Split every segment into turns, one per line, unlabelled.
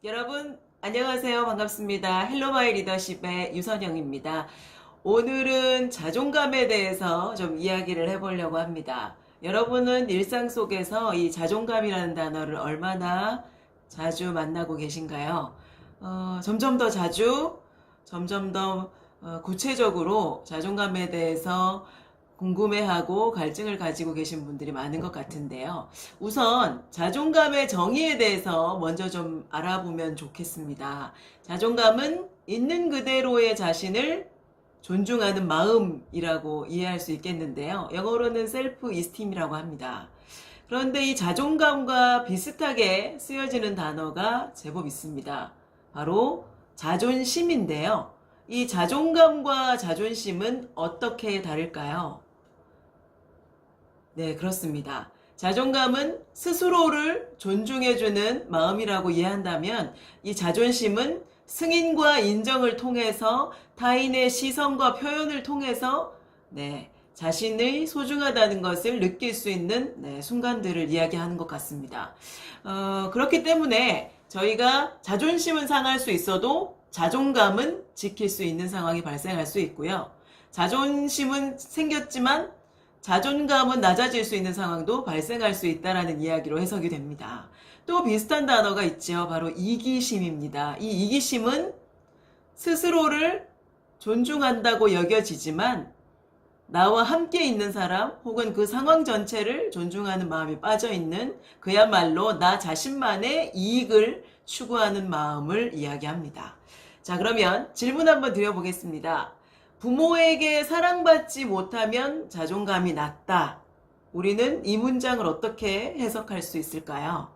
여러분 안녕하세요. 반갑습니다. 헬로마이 리더십의 유선영입니다. 오늘은 자존감에 대해서 좀 이야기를 해보려고 합니다. 여러분은 일상 속에서 이 자존감이라는 단어를 얼마나 자주 만나고 계신가요? 점점 더 자주, 점점 더 구체적으로 자존감에 대해서 궁금해하고 갈증을 가지고 계신 분들이 많은 것 같은데요. 우선 자존감의 정의에 대해서 먼저 좀 알아보면 좋겠습니다. 자존감은 있는 그대로의 자신을 존중하는 마음이라고 이해할 수 있겠는데요. 영어로는 셀프 이스팀이라고 합니다. 그런데 이 자존감과 비슷하게 쓰여지는 단어가 제법 있습니다. 바로 자존심인데요. 이 자존감과 자존심은 어떻게 다를까요? 네, 그렇습니다. 자존감은 스스로를 존중해주는 마음이라고 이해한다면 이 자존심은 승인과 인정을 통해서 타인의 시선과 표현을 통해서 자신의 소중하다는 것을 느낄 수 있는 순간들을 이야기하는 것 같습니다. 그렇기 때문에 저희가 자존심은 상할 수 있어도 자존감은 지킬 수 있는 상황이 발생할 수 있고요. 자존심은 생겼지만 자존감은 낮아질 수 있는 상황도 발생할 수 있다는 이야기로 해석이 됩니다. 또 비슷한 단어가 있죠. 바로 이기심입니다. 이 이기심은 스스로를 존중한다고 여겨지지만 나와 함께 있는 사람 혹은 그 상황 전체를 존중하는 마음이 빠져있는 그야말로 나 자신만의 이익을 추구하는 마음을 이야기합니다. 자, 그러면 질문 한번 드려보겠습니다. 부모에게 사랑받지 못하면 자존감이 낮다. 우리는 이 문장을 어떻게 해석할 수 있을까요?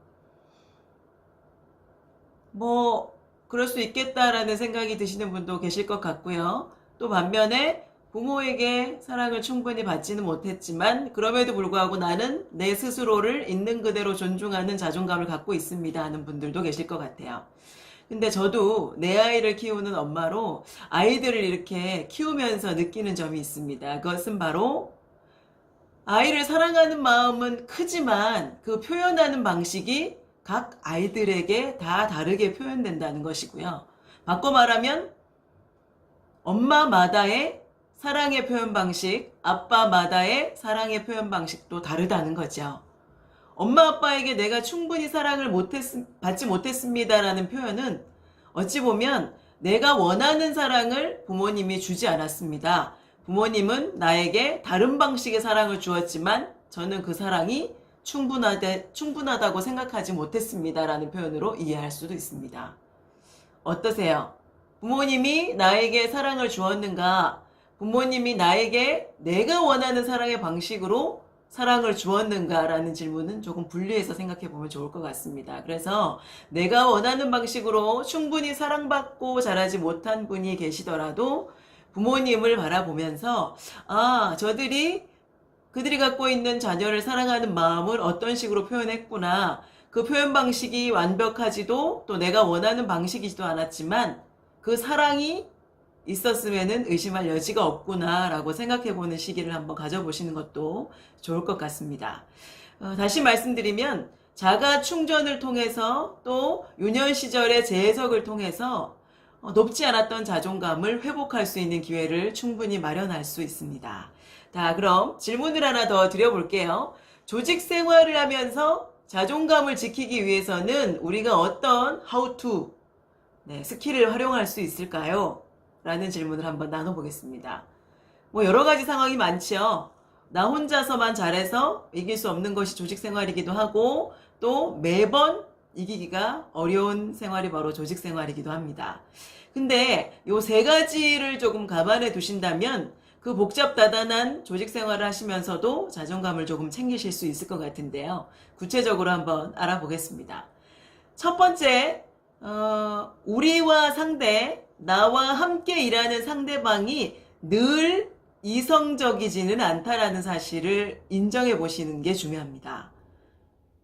그럴 수 있겠다라는 생각이 드시는 분도 계실 것 같고요. 또 반면에 부모에게 사랑을 충분히 받지는 못했지만 그럼에도 불구하고 나는 내 스스로를 있는 그대로 존중하는 자존감을 갖고 있습니다 하는 분들도 계실 것 같아요. 근데 저도 내 아이를 키우는 엄마로 아이들을 이렇게 키우면서 느끼는 점이 있습니다. 그것은 바로 아이를 사랑하는 마음은 크지만 그 표현하는 방식이 각 아이들에게 다 다르게 표현된다는 것이고요. 바꿔 말하면 엄마마다의 사랑의 표현 방식, 아빠마다의 사랑의 표현 방식도 다르다는 거죠. 엄마 아빠에게 내가 충분히 사랑을 받지 못했습니다라는 표현은 어찌 보면 내가 원하는 사랑을 부모님이 주지 않았습니다. 부모님은 나에게 다른 방식의 사랑을 주었지만 저는 그 사랑이 충분하다고 생각하지 못했습니다라는 표현으로 이해할 수도 있습니다. 어떠세요? 부모님이 나에게 사랑을 주었는가? 부모님이 나에게 내가 원하는 사랑의 방식으로 사랑을 주었는가라는 질문은 조금 분리해서 생각해 보면 좋을 것 같습니다. 그래서 내가 원하는 방식으로 충분히 사랑받고 자라지 못한 분이 계시더라도 부모님을 바라보면서 그들이 갖고 있는 자녀를 사랑하는 마음을 어떤 식으로 표현했구나. 그 표현 방식이 완벽하지도 또 내가 원하는 방식이지도 않았지만 그 사랑이 있었으면은 의심할 여지가 없구나라고 생각해보는 시기를 한번 가져보시는 것도 좋을 것 같습니다. 다시 말씀드리면 자가 충전을 통해서 또 유년 시절의 재해석을 통해서 높지 않았던 자존감을 회복할 수 있는 기회를 충분히 마련할 수 있습니다. 자, 그럼 질문을 하나 더 드려볼게요. 조직 생활을 하면서 자존감을 지키기 위해서는 우리가 어떤 how to 스킬을 활용할 수 있을까요? 라는 질문을 한번 나눠보겠습니다. 여러 가지 상황이 많죠. 나 혼자서만 잘해서 이길 수 없는 것이 조직 생활이기도 하고 또 매번 이기기가 어려운 생활이 바로 조직 생활이기도 합니다. 근데 요 세 가지를 조금 감안해 두신다면 그 복잡다단한 조직 생활을 하시면서도 자존감을 조금 챙기실 수 있을 것 같은데요. 구체적으로 한번 알아보겠습니다. 첫 번째, 우리와 나와 함께 일하는 상대방이 늘 이성적이지는 않다라는 사실을 인정해 보시는 게 중요합니다.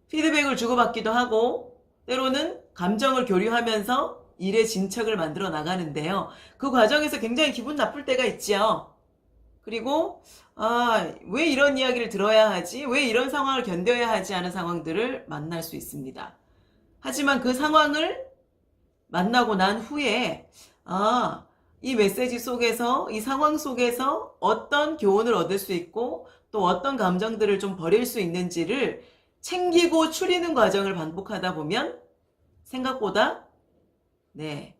피드백을 주고받기도 하고 때로는 감정을 교류하면서 일의 진척을 만들어 나가는데요. 그 과정에서 굉장히 기분 나쁠 때가 있죠. 그리고 왜 이런 이야기를 들어야 하지? 왜 이런 상황을 견뎌야 하지 하는 상황들을 만날 수 있습니다. 하지만 그 상황을 만나고 난 후에, 아, 이 메시지 속에서, 이 상황 속에서 어떤 교훈을 얻을 수 있고, 또 어떤 감정들을 좀 버릴 수 있는지를 챙기고 추리는 과정을 반복하다 보면, 생각보다, 네,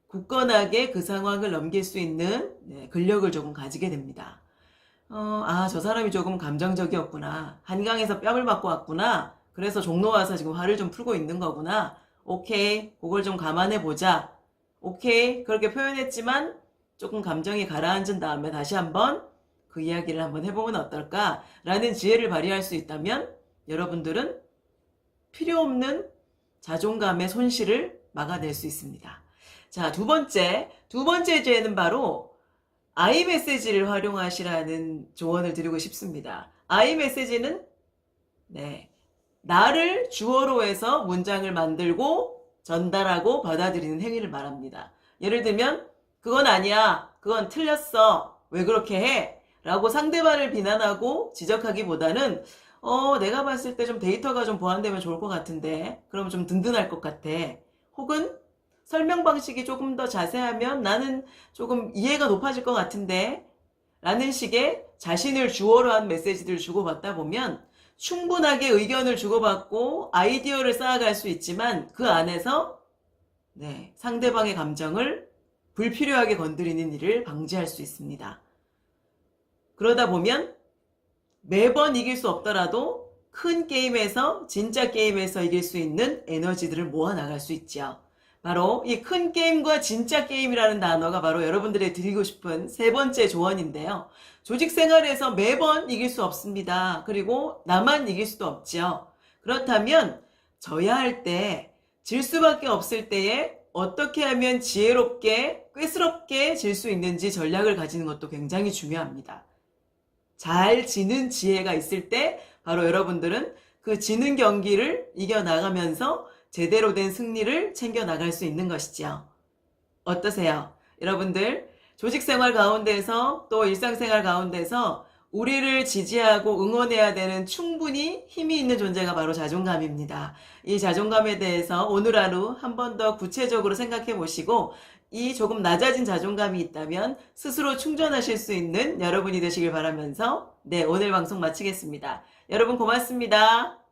굳건하게 그 상황을 넘길 수 있는 근력을 조금 가지게 됩니다. 저 사람이 조금 감정적이었구나. 한강에서 뺨을 맞고 왔구나. 그래서 종로 와서 지금 화를 좀 풀고 있는 거구나. 오케이, 그걸 좀 감안해 보자. 오케이, 그렇게 표현했지만 조금 감정이 가라앉은 다음에 다시 한번 그 이야기를 한번 해보면 어떨까라는 지혜를 발휘할 수 있다면 여러분들은 필요 없는 자존감의 손실을 막아낼 수 있습니다. 자, 두 번째 죄는 바로 아이메시지를 활용하시라는 조언을 드리고 싶습니다. 아이메시지는 나를 주어로 해서 문장을 만들고 전달하고 받아들이는 행위를 말합니다. 예를 들면 그건 아니야. 그건 틀렸어. 왜 그렇게 해? 라고 상대방을 비난하고 지적하기보다는 내가 봤을 때 좀 데이터가 좀 보완되면 좋을 것 같은데 그러면 좀 든든할 것 같아. 혹은 설명 방식이 조금 더 자세하면 나는 조금 이해가 높아질 것 같은데 라는 식의 자신을 주어로 한 메시지들을 주고받다 보면 충분하게 의견을 주고받고 아이디어를 쌓아갈 수 있지만 그 안에서 상대방의 감정을 불필요하게 건드리는 일을 방지할 수 있습니다. 그러다 보면 매번 이길 수 없더라도 큰 게임에서 진짜 게임에서 이길 수 있는 에너지들을 모아 나갈 수 있죠. 바로 이 큰 게임과 진짜 게임이라는 단어가 바로 여러분들에게 드리고 싶은 세 번째 조언인데요. 조직 생활에서 매번 이길 수 없습니다. 그리고 나만 이길 수도 없죠. 그렇다면 져야 할 때, 질 수밖에 없을 때에 어떻게 하면 지혜롭게, 꾀스럽게 질 수 있는지 전략을 가지는 것도 굉장히 중요합니다. 잘 지는 지혜가 있을 때 바로 여러분들은 그 지는 경기를 이겨나가면서 제대로 된 승리를 챙겨나갈 수 있는 것이죠. 어떠세요? 여러분들 조직생활 가운데서 또 일상생활 가운데서 우리를 지지하고 응원해야 되는 충분히 힘이 있는 존재가 바로 자존감입니다. 이 자존감에 대해서 오늘 하루 한 번 더 구체적으로 생각해 보시고 이 조금 낮아진 자존감이 있다면 스스로 충전하실 수 있는 여러분이 되시길 바라면서 오늘 방송 마치겠습니다. 여러분 고맙습니다.